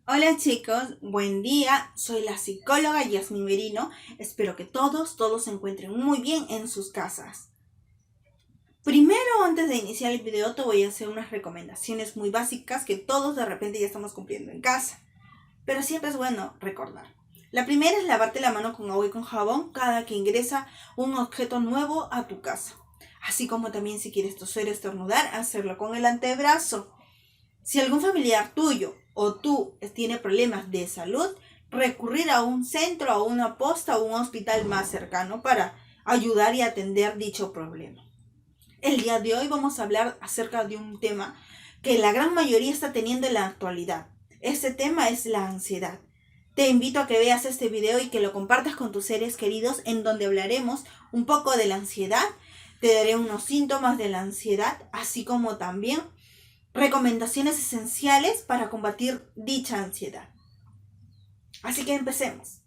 Hola chicos, buen día, soy la psicóloga Yasmin Merino, espero que todos se encuentren muy bien en sus casas. Primero, antes de iniciar el video, te voy a hacer unas recomendaciones muy básicas que todos de repente ya estamos cumpliendo en casa, pero siempre es bueno recordar. La primera es lavarte la mano con agua y con jabón cada que ingresa un objeto nuevo a tu casa, así como también si quieres toser o estornudar, hacerlo con el antebrazo. Si algún familiar tuyo o tú tiene problemas de salud, recurrir a un centro, a una posta o un hospital más cercano para ayudar y atender dicho problema. El día de hoy vamos a hablar acerca de un tema que la gran mayoría está teniendo en la actualidad. Este tema es la ansiedad. Te invito a que veas este video y que lo compartas con tus seres queridos, en donde hablaremos un poco de la ansiedad. Te daré unos síntomas de la ansiedad, así como también recomendaciones esenciales para combatir dicha ansiedad. Así que empecemos.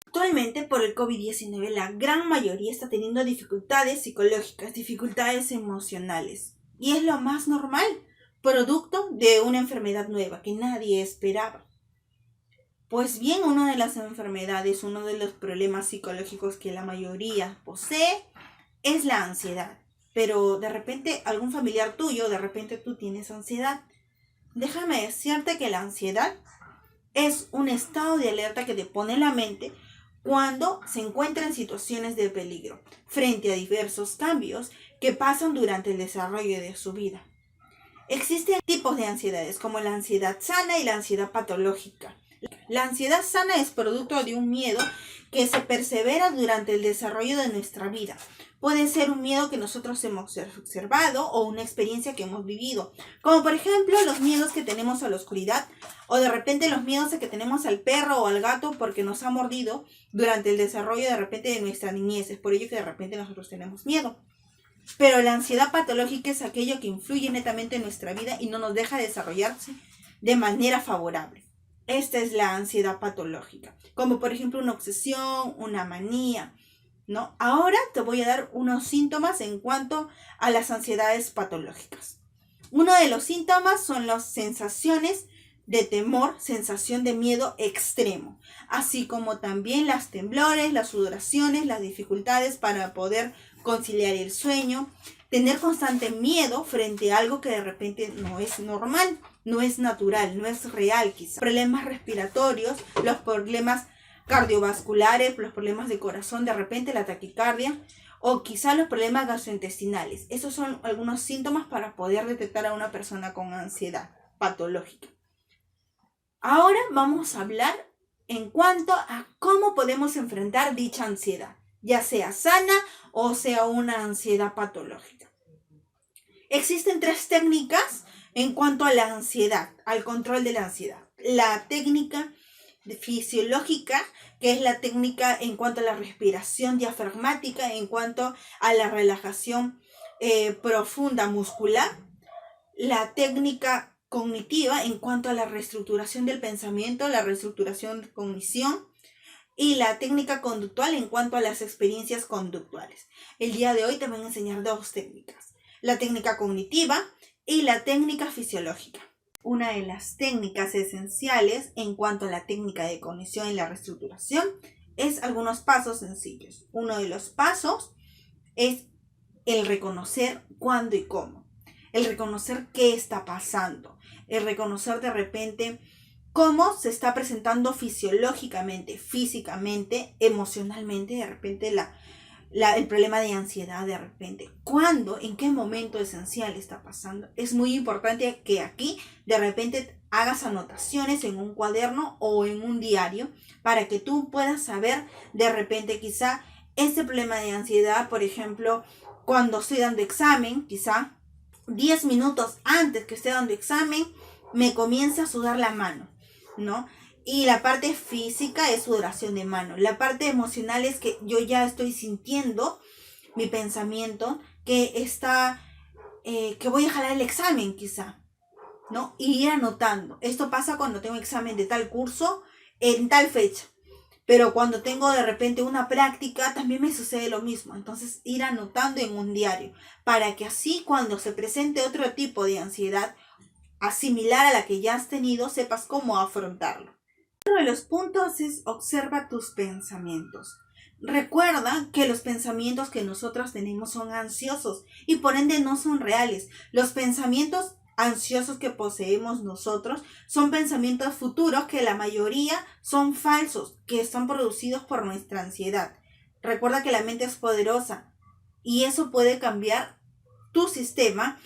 Actualmente, por el COVID-19, la gran mayoría está teniendo dificultades psicológicas, dificultades emocionales. Y es lo más normal, producto de una enfermedad nueva que nadie esperaba. Pues bien, una de las enfermedades, uno de los problemas psicológicos que la mayoría posee es la ansiedad. Pero de repente algún familiar tuyo, de repente tú tienes ansiedad. Déjame decirte que la ansiedad es un estado de alerta que te pone en la mente cuando se encuentra en situaciones de peligro, frente a diversos cambios que pasan durante el desarrollo de su vida. Existen tipos de ansiedades como la ansiedad sana y la ansiedad patológica. La ansiedad sana es producto de un miedo que se persevera durante el desarrollo de nuestra vida. Puede ser un miedo que nosotros hemos observado o una experiencia que hemos vivido, como por ejemplo los miedos que tenemos a la oscuridad o de repente los miedos que tenemos al perro o al gato porque nos ha mordido durante el desarrollo de repente de nuestra niñez. Es por ello que de repente nosotros tenemos miedo. Pero la ansiedad patológica es aquello que influye netamente en nuestra vida y no nos deja desarrollarse de manera favorable. Esta es la ansiedad patológica, como por ejemplo una obsesión, una manía, ¿no? Ahora te voy a dar unos síntomas en cuanto a las ansiedades patológicas. Uno de los síntomas son las sensaciones de temor, sensación de miedo extremo, así como también las temblores, las sudoraciones, las dificultades para poder conciliar el sueño, tener constante miedo frente a algo que de repente no es normal, no es natural, no es real quizá. Problemas respiratorios, los problemas cardiovasculares, los problemas de corazón, de repente la taquicardia o quizá los problemas gastrointestinales. Esos son algunos síntomas para poder detectar a una persona con ansiedad patológica. Ahora vamos a hablar en cuanto a cómo podemos enfrentar dicha ansiedad, ya sea sana o sea una ansiedad patológica. Existen tres técnicas en cuanto a la ansiedad, al control de la ansiedad. La técnica fisiológica, que es la técnica en cuanto a la respiración diafragmática, en cuanto a la relajación profunda muscular. La técnica cognitiva en cuanto a la reestructuración del pensamiento, la reestructuración de cognición, y la técnica conductual en cuanto a las experiencias conductuales. El día de hoy te voy a enseñar dos técnicas, la técnica cognitiva y la técnica fisiológica. Una de las técnicas esenciales en cuanto a la técnica de cognición y la reestructuración es algunos pasos sencillos. Uno de los pasos es el reconocer cuándo y cómo, el reconocer qué está pasando, el reconocer de repente cómo se está presentando fisiológicamente, físicamente, emocionalmente, de repente el problema de ansiedad, de repente. ¿Cuándo? ¿En qué momento esencial está pasando? Es muy importante que aquí de repente hagas anotaciones en un cuaderno o en un diario para que tú puedas saber de repente quizá este problema de ansiedad, por ejemplo, cuando estoy dando examen, quizá 10 minutos antes que esté dando examen, me comienza a sudar la mano, ¿no? Y la parte física es sudoración de mano. La parte emocional es que yo ya estoy sintiendo mi pensamiento que está, que voy a jalar el examen quizá, ¿no? Y ir anotando. Esto pasa cuando tengo examen de tal curso en tal fecha. Pero cuando tengo de repente una práctica, también me sucede lo mismo. Entonces, ir anotando en un diario para que así cuando se presente otro tipo de ansiedad, similar a la que ya has tenido, sepas cómo afrontarlo. Uno de los puntos es observa tus pensamientos. Recuerda que los pensamientos que nosotros tenemos son ansiosos y por ende no son reales. Los pensamientos ansiosos que poseemos nosotros son pensamientos futuros que la mayoría son falsos, que son producidos por nuestra ansiedad. Recuerda que la mente es poderosa y eso puede cambiar tu sistema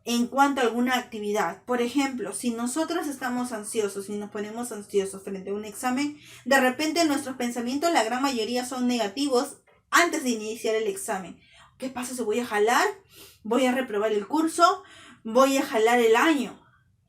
en cuanto a alguna actividad. Por ejemplo, si nosotros estamos ansiosos y nos ponemos ansiosos frente a un examen, de repente nuestros pensamientos, la gran mayoría son negativos antes de iniciar el examen. ¿Qué pasa si voy a jalar? ¿Voy a reprobar el curso? ¿Voy a jalar el año?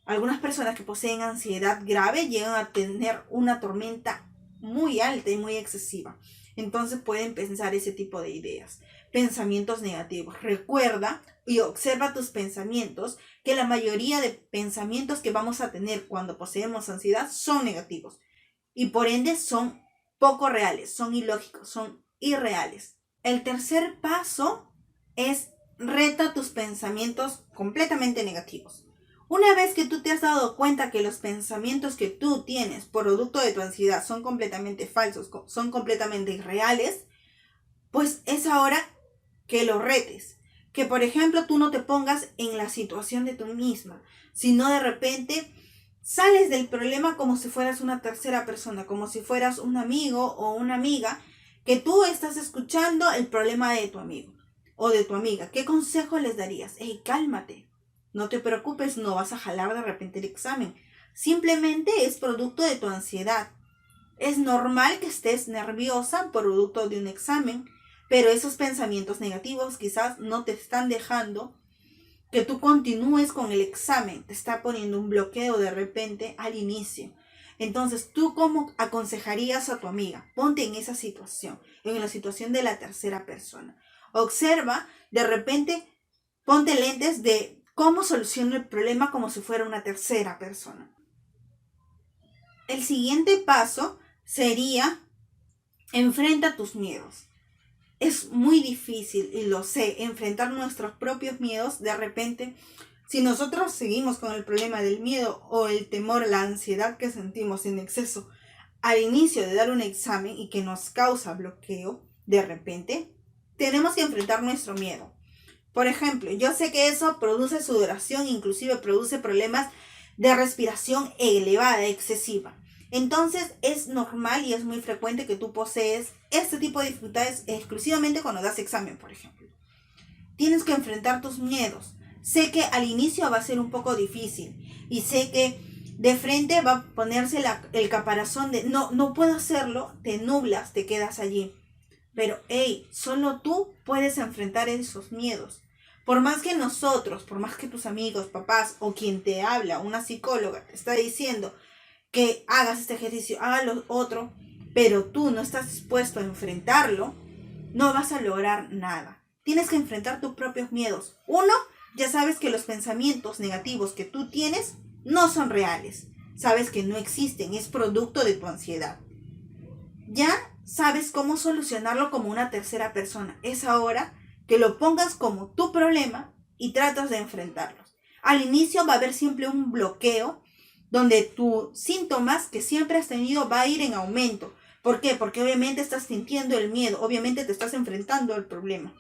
Algunas personas que poseen ansiedad grave llegan a tener una tormenta muy alta y muy excesiva. Entonces pueden pensar ese tipo de ideas. Pensamientos negativos. Recuerda y observa tus pensamientos, que la mayoría de pensamientos que vamos a tener cuando poseemos ansiedad son negativos y por ende son poco reales, son ilógicos, son irreales. El tercer paso es reta tus pensamientos completamente negativos. Una vez que tú te has dado cuenta que los pensamientos que tú tienes producto de tu ansiedad son completamente falsos, son completamente irreales, pues es ahora que lo retes. Que por ejemplo tú no te pongas en la situación de tú misma, sino de repente sales del problema como si fueras una tercera persona, como si fueras un amigo o una amiga, que tú estás escuchando el problema de tu amigo o de tu amiga. ¿Qué consejo les darías? Hey, cálmate, no te preocupes, no vas a jalar de repente el examen. Simplemente es producto de tu ansiedad. Es normal que estés nerviosa producto de un examen, pero esos pensamientos negativos quizás no te están dejando que tú continúes con el examen. Te está poniendo un bloqueo de repente al inicio. Entonces, ¿tú cómo aconsejarías a tu amiga? Ponte en esa situación, en la situación de la tercera persona. Observa, de repente, ponte lentes de cómo soluciono el problema como si fuera una tercera persona. El siguiente paso sería enfrenta tus miedos. Es muy difícil, y lo sé, enfrentar nuestros propios miedos. De repente, si nosotros seguimos con el problema del miedo o el temor, la ansiedad que sentimos en exceso al inicio de dar un examen y que nos causa bloqueo, de repente, tenemos que enfrentar nuestro miedo. Por ejemplo, yo sé que eso produce sudoración, inclusive produce problemas de respiración elevada, excesiva. Entonces es normal y es muy frecuente que tú posees este tipo de dificultades exclusivamente cuando das examen, por ejemplo. Tienes que enfrentar tus miedos. Sé que al inicio va a ser un poco difícil y sé que de frente va a ponerse el caparazón de no puedo hacerlo, te nublas, te quedas allí. Pero hey, solo tú puedes enfrentar esos miedos. Por más que nosotros, por más que tus amigos, papás o quien te habla, una psicóloga, te está diciendo que hagas este ejercicio, hagas lo otro, pero tú no estás dispuesto a enfrentarlo, no vas a lograr nada. Tienes que enfrentar tus propios miedos. Uno, ya sabes que los pensamientos negativos que tú tienes no son reales. Sabes que no existen, es producto de tu ansiedad. Ya sabes cómo solucionarlo como una tercera persona. Es ahora que lo pongas como tu problema y tratas de enfrentarlos. Al inicio va a haber siempre un bloqueo donde tus síntomas que siempre has tenido va a ir en aumento. ¿Por qué? Porque obviamente estás sintiendo el miedo, obviamente te estás enfrentando al problema.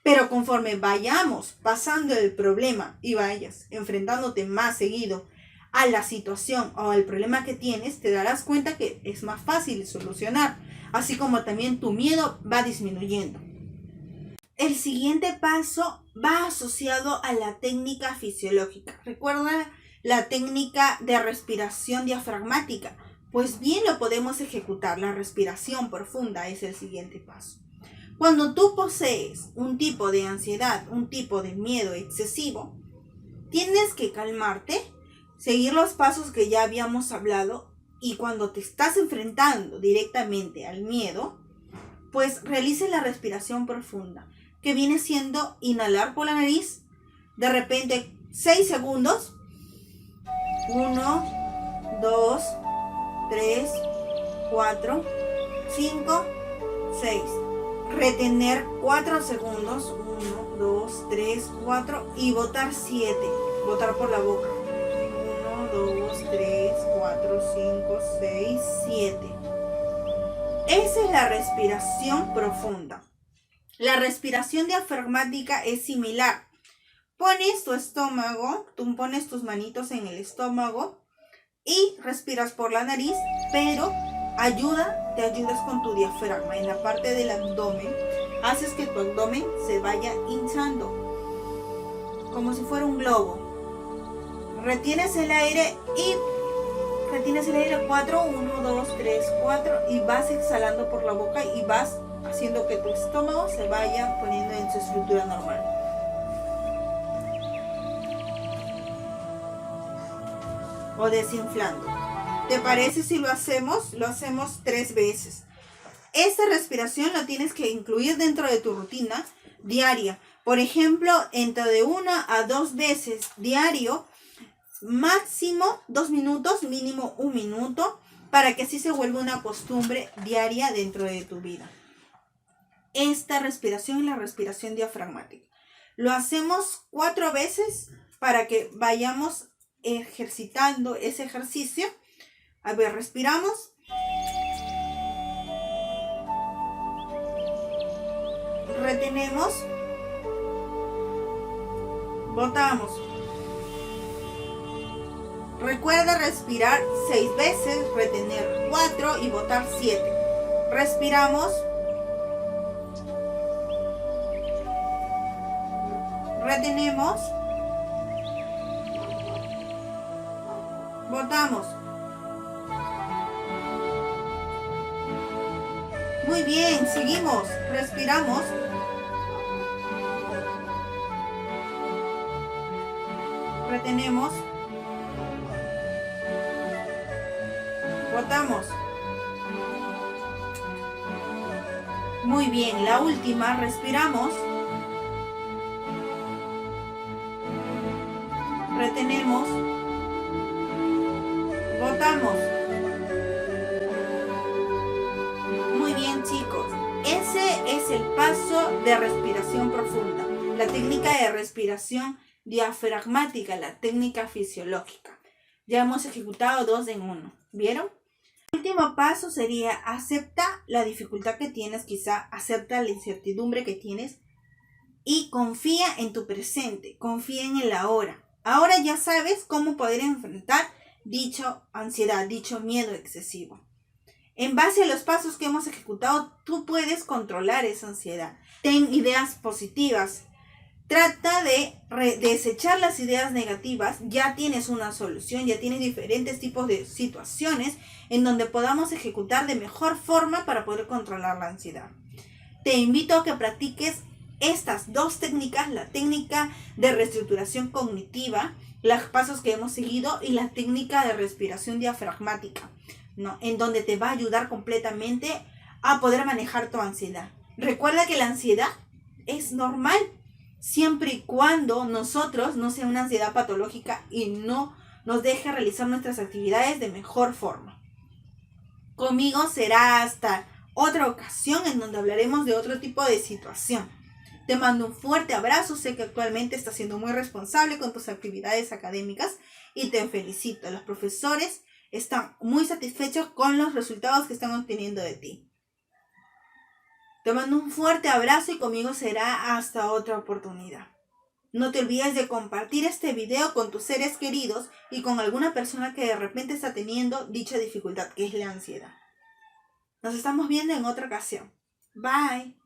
Pero conforme vayamos pasando el problema y vayas enfrentándote más seguido a la situación o al problema que tienes, te darás cuenta que es más fácil solucionar, así como también tu miedo va disminuyendo. El siguiente paso va asociado a la técnica fisiológica. Recuerda la técnica de respiración diafragmática. Pues bien lo podemos ejecutar. La respiración profunda es el siguiente paso. Cuando tú posees un tipo de ansiedad, un tipo de miedo excesivo, tienes que calmarte, seguir los pasos que ya habíamos hablado y cuando te estás enfrentando directamente al miedo, pues realice la respiración profunda, que viene siendo inhalar por la nariz, de repente 6 segundos, 1, 2, 3, 4, 5, 6. Retener 4 segundos. 1, 2, 3, 4. Y botar 7. Botar por la boca. 1, 2, 3, 4, 5, 6, 7. Esa es la respiración profunda. La respiración diafragmática es similar. Pones tu estómago, tú pones tus manitos en el estómago y respiras por la nariz, pero te ayudas con tu diafragma en la parte del abdomen. Haces que tu abdomen se vaya hinchando, como si fuera un globo. Retienes el aire 4, 1, 2, 3, 4 y vas exhalando por la boca y vas haciendo que tu estómago se vaya poniendo en su estructura normal. O desinflando. ¿Te parece si lo hacemos? Lo hacemos 3 veces. Esta respiración la tienes que incluir dentro de tu rutina diaria. Por ejemplo, entre de 1 a 2 veces diario, máximo 2 minutos, mínimo 1 minuto, para que así se vuelva una costumbre diaria dentro de tu vida. Esta respiración es la respiración diafragmática. Lo hacemos 4 veces para que vayamos ejercitando ese ejercicio. A ver, respiramos. Retenemos. Botamos. Recuerda respirar 6 veces, retener 4 y botar 7. Respiramos. Retenemos. Botamos. Muy bien, seguimos. Respiramos. Retenemos. Botamos. Muy bien, la última, respiramos. Retenemos. Botamos. Muy bien, chicos. Ese es el paso de respiración profunda. La técnica de respiración diafragmática, la técnica fisiológica. Ya hemos ejecutado 2 en 1. ¿Vieron? El último paso sería acepta la dificultad que tienes, quizá acepta la incertidumbre que tienes y confía en tu presente, confía en el ahora. Ahora ya sabes cómo poder enfrentar dicha ansiedad, dicho miedo excesivo. En base a los pasos que hemos ejecutado, tú puedes controlar esa ansiedad. Ten ideas positivas. Trata de desechar las ideas negativas. Ya tienes una solución, ya tienes diferentes tipos de situaciones en donde podamos ejecutar de mejor forma para poder controlar la ansiedad. Te invito a que practiques estas 2 técnicas, la técnica de reestructuración cognitiva, los pasos que hemos seguido, y la técnica de respiración diafragmática, ¿no? En donde te va a ayudar completamente a poder manejar tu ansiedad. Recuerda que la ansiedad es normal, siempre y cuando nosotros no sea una ansiedad patológica y no nos deje realizar nuestras actividades de mejor forma. Conmigo será hasta otra ocasión en donde hablaremos de otro tipo de situación. Te mando un fuerte abrazo, sé que actualmente estás siendo muy responsable con tus actividades académicas y te felicito. Los profesores están muy satisfechos con los resultados que están obteniendo de ti. Te mando un fuerte abrazo y conmigo será hasta otra oportunidad. No te olvides de compartir este video con tus seres queridos y con alguna persona que de repente está teniendo dicha dificultad, que es la ansiedad. Nos estamos viendo en otra ocasión. Bye.